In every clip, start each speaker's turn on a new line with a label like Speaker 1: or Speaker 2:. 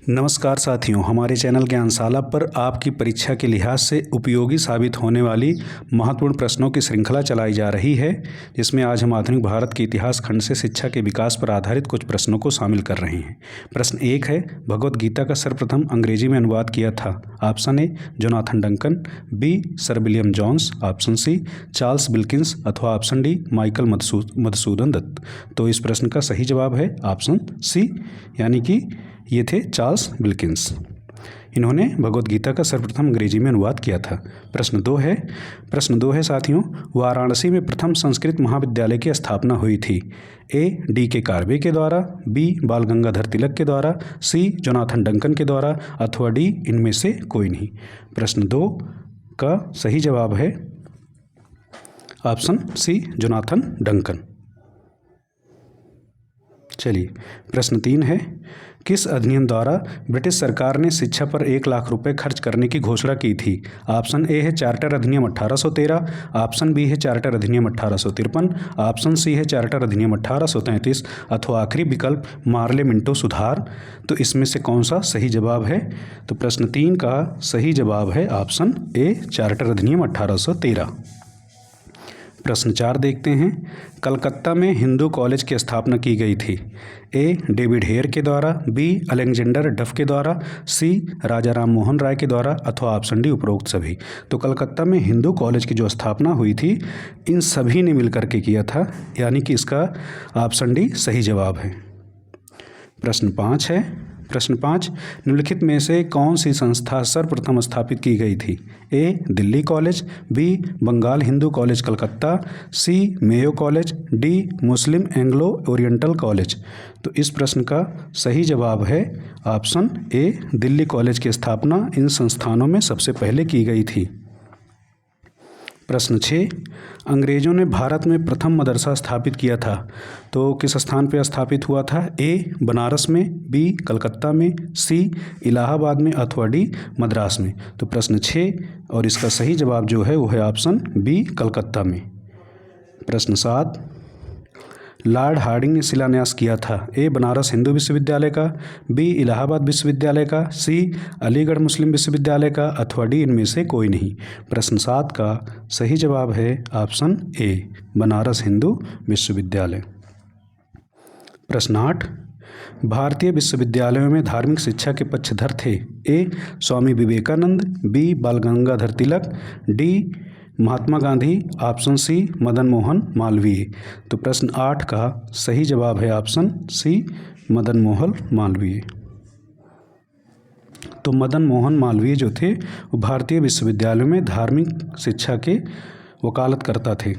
Speaker 1: नमस्कार साथियों, हमारे चैनल ज्ञानशाला पर आपकी परीक्षा के लिहाज से उपयोगी साबित होने वाली महत्वपूर्ण प्रश्नों की श्रृंखला चलाई जा रही है, जिसमें आज हम आधुनिक भारत के इतिहास खंड से शिक्षा के विकास पर आधारित कुछ प्रश्नों को शामिल कर रहे हैं। प्रश्न 1 है, भगवद गीता का सर्वप्रथम अंग्रेजी में अनुवाद किया था? Option A Jonathan Duncan, B sir William Jones, option C Charles Wilkins अथवा option D Michael Madhusudan Dutt. तो इस प्रश्न का सही जवाब है ऑप्शन सी, यानी कि ये थे चार्ल्स विल्किंस। इन्होंने भगवद गीता का सर्वप्रथम अंग्रेजी में अनुवाद किया था। प्रश्न 2 है साथियों, वाराणसी में प्रथम संस्कृत महाविद्यालय की स्थापना हुई थी? ए डी के कार्बे के द्वारा, बी बाल गंगाधर तिलक के द्वारा, सी जोनाथन डंकन के द्वारा अथवा डी इनमें से कोई नहीं। प्रश्न 2 का सही जवाब है ऑप्शन सी जोनाथन डंकन। चलिए, प्रश्न 3 है, किस अधिनियम द्वारा ब्रिटिश सरकार ने शिक्षा पर 1 लाख रुपए खर्च करने की घोषणा की थी? ऑप्शन ए है चार्टर अधिनियम 1813, ऑप्शन बी है चार्टर अधिनियम 1853, ऑप्शन सी है चार्टर अधिनियम 1833 अथवा आखिरी विकल्प मार्ले मिंटो सुधार। तो इसमें से कौन सा सही जवाब है? तो प्रश्न 3 का सही जवाब है ऑप्शन ए चार्टर अधिनियम 1813। प्रश्न 4 देखते हैं, कलकत्ता में हिंदू कॉलेज की स्थापना की गई थी? ए डेविड हेयर के द्वारा, बी अलेक्जेंडर डफ के द्वारा, सी राजा राम मोहन राय के द्वारा अथवा ऑप्शन डी उपरोक्त सभी। तो कलकत्ता में हिंदू कॉलेज की जो स्थापना हुई थी, इन सभी ने मिलकर के किया था, यानी कि इसका ऑप्शन डी सही जवाब है। प्रश्न 5 है, प्रश्न 5, निम्नलिखित में से कौन सी संस्था सर्वप्रथम स्थापित की गई थी? A Delhi College, B Bengal Hindu College Calcutta, C Mayo College, D Muslim Anglo Oriental College. तो इस प्रश्न का सही जवाब है ऑप्शन ए दिल्ली कॉलेज की स्थापना इन संस्थानों में सबसे पहले की गई थी। प्रश्न 6, अंग्रेजों ने भारत में प्रथम मदरसा स्थापित किया था, तो किस स्थान पर स्थापित हुआ था? ए बनारस में, बी कलकत्ता में, सी इलाहाबाद में अथवा डी मद्रास में। तो प्रश्न 6 और इसका सही जवाब जो है वो है ऑप्शन बी कलकत्ता में। प्रश्न 7, लॉर्ड हार्डिंग ने शिलान्यास किया था? ए बनारस हिंदू विश्वविद्यालय का, बी इलाहाबाद विश्वविद्यालय का, सी अलीगढ़ मुस्लिम विश्वविद्यालय का अथवा डी इनमें से कोई नहीं। प्रश्न 7 का सही जवाब है ऑप्शन ए बनारस हिंदू विश्वविद्यालय। प्रश्न 8, भारतीय विश्वविद्यालयों में धार्मिक शिक्षा के पक्षधर थे? ए स्वामी विवेकानंद, बी बाल Gangadhar Tilak, D Mahatma Gandhi, option C Madan Mohan Malviya. तो प्रश्न 8 का सही जवाब है ऑप्शन सी मदन मोहन मालवीय। तो मदन मोहन मालवीय जो थे वो भारतीय विश्वविद्यालयों में धार्मिक शिक्षा के वकालत करता थे।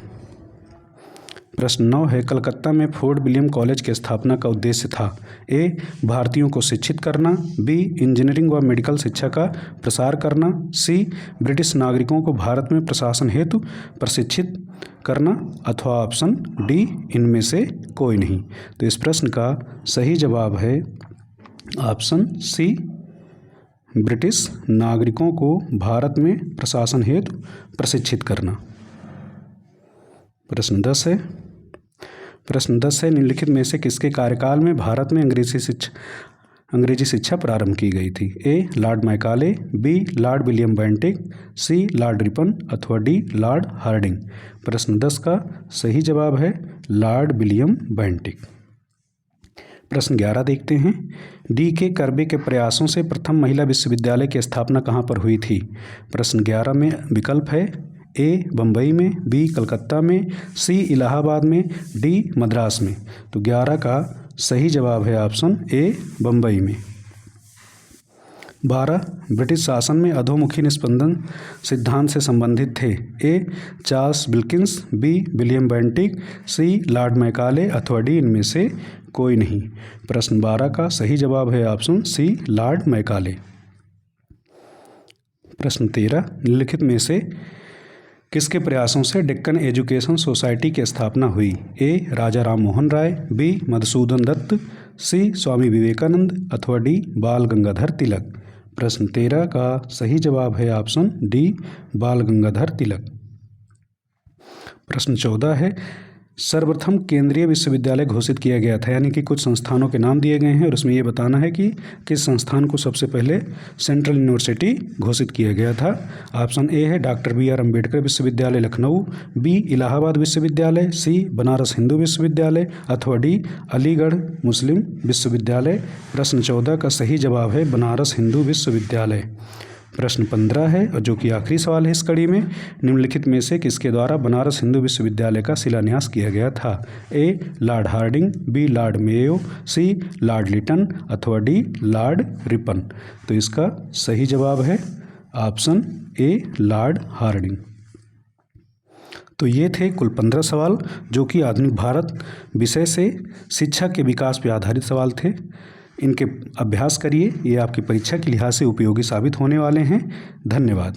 Speaker 1: प्रश्न 9 है, कलकत्ता में फोर्ट विलियम कॉलेज की स्थापना का उद्देश्य था? ए भारतीयों को शिक्षित करना, बी इंजीनियरिंग व मेडिकल शिक्षा का प्रसार करना, सी ब्रिटिश नागरिकों को भारत में प्रशासन हेतु प्रशिक्षित करना अथवा ऑप्शन डी इनमें से कोई नहीं। तो इस प्रश्न का सही जवाब है ऑप्शन सी ब्रिटिश नागरिकों को भारत में प्रशासन हेतु प्रशिक्षित करना। प्रश्न 10 है, प्रश्न 10 है, निम्नलिखित में से किसके कार्यकाल में भारत में अंग्रेजी शिक्षा प्रारंभ की गई थी? A Lord Macaulay, B Lord William Bentinck, C Lord Ripon अथवा डी लॉर्ड हार्डिंग। प्रश्न 10 का सही जवाब है लॉर्ड विलियम बेंटिक। प्रश्न 11 देखते हैं, डी के कर्बे के प्रयासों से प्रथम महिला विश्वविद्यालय की स्थापना कहाँ पर हुई थी? प्रश्न 11 में विकल्प है ए बम्बई में, बी कलकत्ता में, सी इलाहाबाद में, डी मद्रास में। तो 11 का सही जवाब है ऑप्शन ए बम्बई में। 12, ब्रिटिश शासन में अधोमुखी निस्पंदन सिद्धांत से संबंधित थे? A Charles Wilkins, B William Bentinck, C Lord Macaulay अथवा डी इनमें से कोई नहीं। प्रश्न 12 का सही जवाब है ऑप्शन सी लॉर्ड मैकाले। प्रश्न 13, निम्नलिखित में से किसके प्रयासों से डेक्कन एजुकेशन सोसाइटी की स्थापना हुई? ए राजा राम मोहन राय, बी मधुसूदन दत्त, सी स्वामी विवेकानंद अथवा डी बाल गंगाधर तिलक। प्रश्न 13 का सही जवाब है ऑप्शन डी बाल गंगाधर तिलक। प्रश्न 14 है, सर्वप्रथम केंद्रीय विश्वविद्यालय घोषित किया गया था, यानी कि कुछ संस्थानों के नाम दिए गए हैं और उसमें ये बताना है कि किस संस्थान को सबसे पहले सेंट्रल यूनिवर्सिटी घोषित किया गया था। ऑप्शन ए है डॉक्टर BR अम्बेडकर विश्वविद्यालय लखनऊ, बी इलाहाबाद विश्वविद्यालय, सी बनारस हिंदू विश्वविद्यालय अथवा डी अलीगढ़ मुस्लिम विश्वविद्यालय। प्रश्न 14 का सही जवाब है बनारस हिंदू विश्वविद्यालय। प्रश्न 15 है और जो कि आखिरी सवाल है इस कड़ी में, निम्नलिखित में से किसके द्वारा बनारस हिंदू विश्वविद्यालय का शिलान्यास किया गया था? A Lord Hardinge, B Lord Mayo, C Lord Lytton अथवा डी लॉर्ड रिपन। तो इसका सही जवाब है ऑप्शन ए लॉर्ड हार्डिंग। तो ये थे कुल 15 सवाल जो कि आधुनिक भारत विषय से शिक्षा के विकास पर आधारित सवाल थे। इनके अभ्यास करिए, ये आपकी परीक्षा के लिहाज से उपयोगी साबित होने वाले हैं। धन्यवाद।